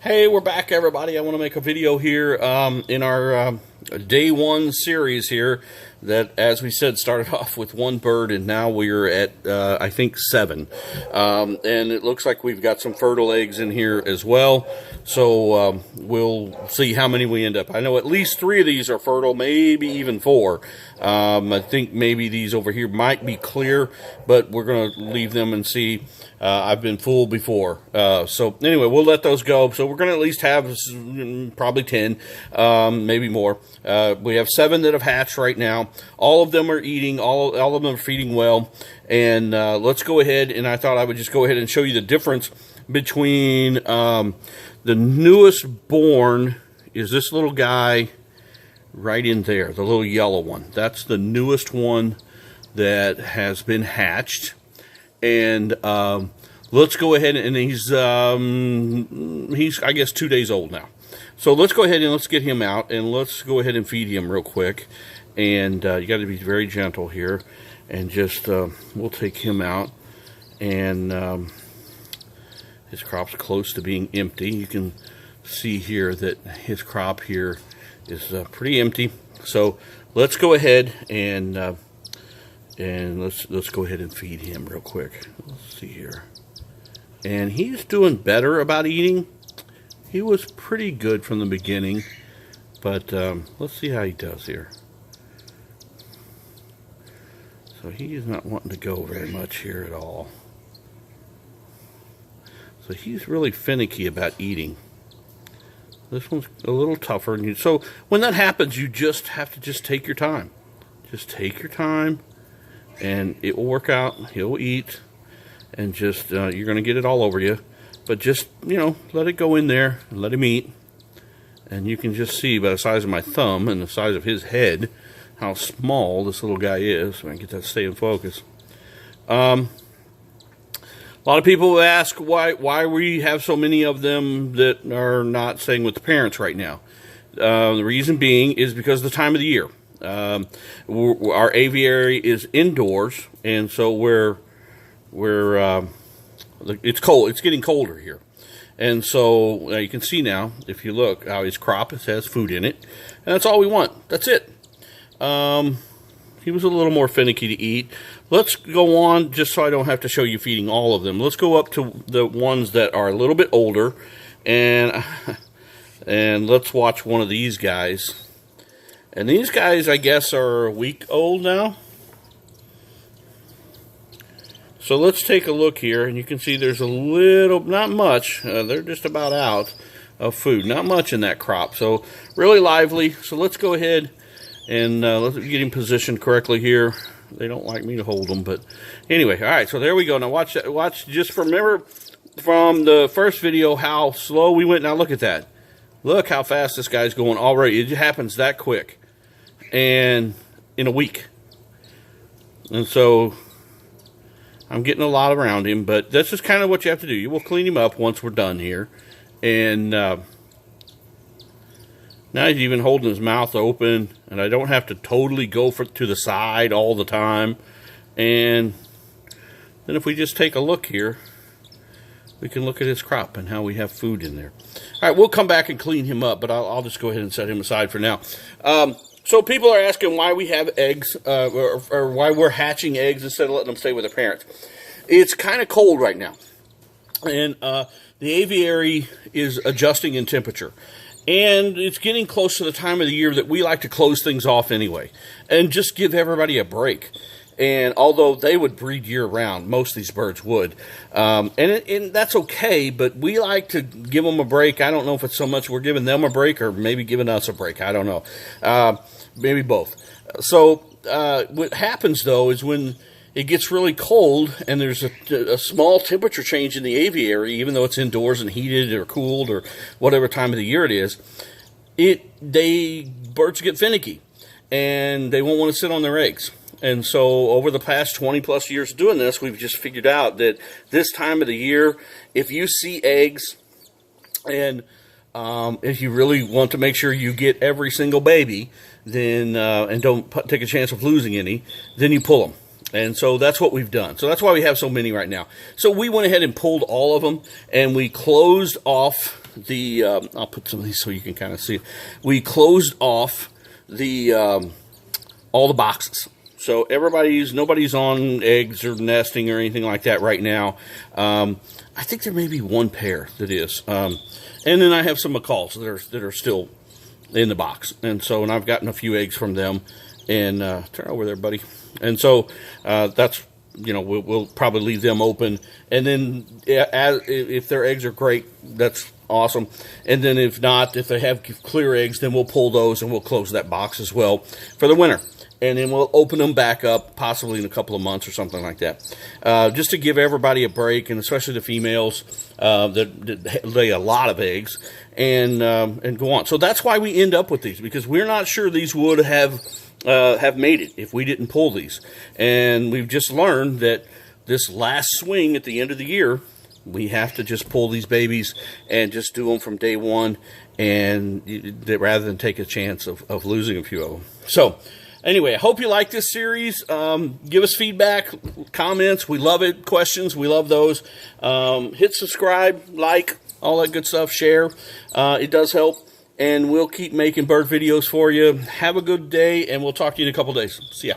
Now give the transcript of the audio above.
Hey, we're back, everybody. I want to make a video here in our day one series here that, as we said, started off with one bird, and now we're at, I think, 7. And it looks like we've got some fertile eggs in here as well. So we'll see how many we end up. I know at least 3 of these are fertile, maybe even 4. I think maybe these over here might be clear, but we're going to leave them and see. I've been fooled before. So anyway, we'll let those go. So we're going to at least have probably 10, maybe more. We have 7 that have hatched right now. All of them are eating. All of them are feeding well. And let's go ahead. And I thought I would just go ahead and show you the difference between the newest born is this little guy right in there, the little yellow one. That's the newest one that has been hatched. And let's go ahead, and he's I guess 2 days old now. So let's go ahead and let's get him out, and let's go ahead and feed him real quick. And you got to be very gentle here, and just we'll take him out. And his crop's close to being empty. You can see here that his crop here is pretty empty. So let's go ahead and let's go ahead and feed him real quick. Let's see here. And he's doing better about eating. He was pretty good from the beginning, but let's see how he does here. So he is not wanting to go very much here at all. So he's really finicky about eating. This one's a little tougher. So when that happens, you just have to take your time. Just take your time. And it will work out. He'll eat, and just you're going to get it all over you. But just, let it go in there and let him eat. And you can just see by the size of my thumb and the size of his head how small this little guy is. So I can get that to stay in focus. A lot of people ask why we have so many of them that are not staying with the parents right now. The reason being is because of the time of the year. Our aviary is indoors, and so it's cold. It's getting colder here, and so you can see now, if you look, how his crop has food in it, and that's all we want. That's it. He was a little more finicky to eat. Let's go on, just so I don't have to show you feeding all of them. Let's go up to the ones that are a little bit older, and let's watch one of these guys. And these guys, I guess, are a week old now. So let's take a look here, and you can see there's a little, not much, they're just about out of food. Not much in that crop, so really lively. So let's go ahead and let's get him positioned correctly here. They don't like me to hold them, but anyway, all right, so there we go. Now watch, just remember from the first video how slow we went. Now look at that. Look how fast this guy's going already. It happens that quick. And in a week. And so I'm getting a lot around him, but that's just kind of what you have to do. You will clean him up once we're done here. And now he's even holding his mouth open, and I don't have to totally go to the side all the time. And then if we just take a look here, we can look at his crop and how we have food in there. All right, we'll come back and clean him up, but I'll just go ahead and set him aside for now. So people are asking why we have eggs, or why we're hatching eggs instead of letting them stay with their parents. It's kind of cold right now, and the aviary is adjusting in temperature. And it's getting close to the time of the year that we like to close things off anyway, and just give everybody a break. And although they would breed year-round, most of these birds would. And that's okay, but we like to give them a break. I don't know if it's so much we're giving them a break or maybe giving us a break. I don't know. Maybe both. So what happens, though, is when it gets really cold and there's a small temperature change in the aviary, even though it's indoors and heated or cooled or whatever time of the year it is, birds get finicky, and they won't want to sit on their eggs. And so over the past 20-plus years of doing this, we've just figured out that this time of the year, if you see eggs, and if you really want to make sure you get every single baby, then and don't take a chance of losing any, then you pull them. And so that's what we've done. So that's why we have so many right now. So we went ahead and pulled all of them, and we closed off the I'll put some of these so you can kind of see. We closed off the all the boxes. So nobody's on eggs or nesting or anything like that right now. I think there may be one pair that is. And then I have some macaws that are still in the box. And I've gotten a few eggs from them. And turn over there, buddy. And so that's, we'll probably leave them open. And then if their eggs are great, that's awesome. And then if not, if they have clear eggs, then we'll pull those and we'll close that box as well for the winter. And then we'll open them back up possibly in a couple of months or something like that. Just to give everybody a break, and especially the females that lay a lot of eggs, and go on. So that's why we end up with these, because we're not sure these would have made it if we didn't pull these. And we've just learned that this last swing at the end of the year, we have to just pull these babies and just do them from day one, and rather than take a chance of losing a few of them. So anyway, I hope you like this series. Give us feedback, comments. We love it. Questions, we love those. Hit subscribe, like, all that good stuff. Share. It does help. And we'll keep making bird videos for you. Have a good day, and we'll talk to you in a couple days. See ya.